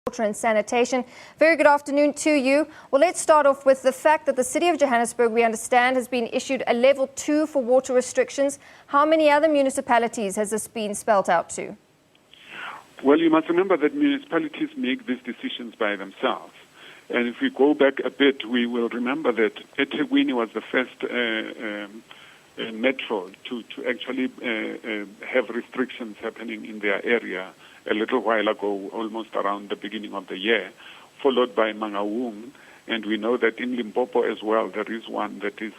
Water and Sanitation. Very good afternoon to you. Well, let's start off with the fact that the City of Johannesburg, we understand, has been issued a level 2 for water restrictions. How many other municipalities has this been spelt out to? Well, you must remember that municipalities make these decisions by themselves. And if we go back a bit, we will remember that eThekwini was the first metro to actually have restrictions happening in their area a little while ago, almost around the beginning of the year, followed by Mangaung. And we know that in Limpopo as well, there is one that is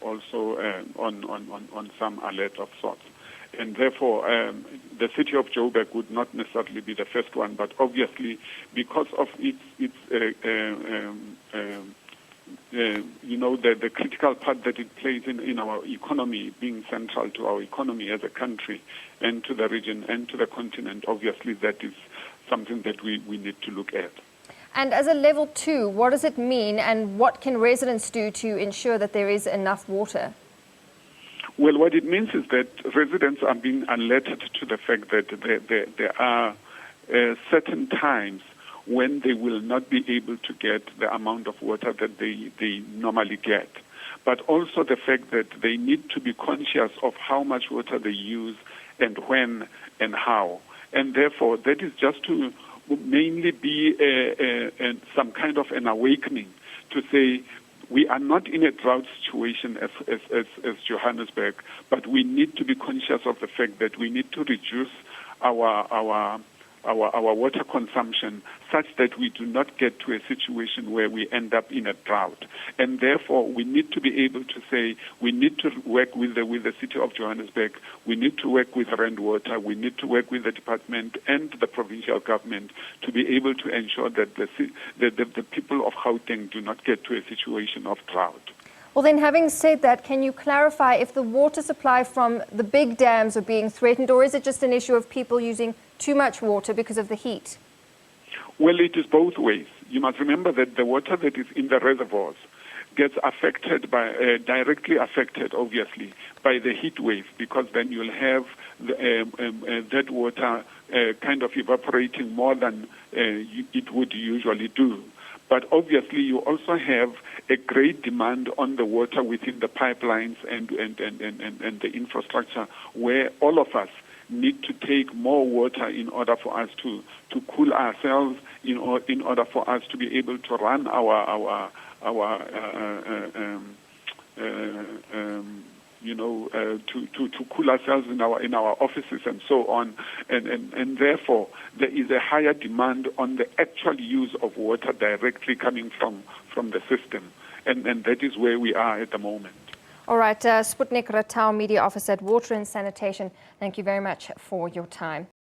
also on some alert of sorts. And therefore, the city of Joburg would not necessarily be the first one, but obviously, because of its the critical part that it plays in our economy, being central to our economy as a country and to the region and to the continent, obviously that is something that we need to look at. And as a level 2, what does it mean, and what can residents do to ensure that there is enough water? Well, what it means is that residents are being alerted to the fact that there are certain times when they will not be able to get the amount of water that they normally get. But also the fact that they need to be conscious of how much water they use and when and how. And therefore, that is just to mainly be some kind of an awakening to say, we are not in a drought situation as Johannesburg, but we need to be conscious of the fact that we need to reduce our water consumption such that we do not get to a situation where we end up in a drought. And therefore, we need to be able to say we need to work with the city of Johannesburg, we need to work with Rand Water, we need to work with the department and the provincial government to be able to ensure that the people of Gauteng do not get to a situation of drought. Well, then, having said that, can you clarify if the water supply from the big dams are being threatened, or is it just an issue of people using too much water because of the heat? Well, it is both ways. You must remember that the water that is in the reservoirs gets affected directly affected, obviously, by the heat wave, because then you'll have that water kind of evaporating more than it would usually do. But obviously, you also have a great demand on the water within the pipelines and the infrastructure, where all of us need to take more water in order for us to cool ourselves, in order for us to be able to run to cool ourselves in our offices and so on, and therefore there is a higher demand on the actual use of water directly coming from the system, and that is where we are at the moment. All right, Sputnik Ratau, Media Officer at Water and Sanitation, thank you very much for your time.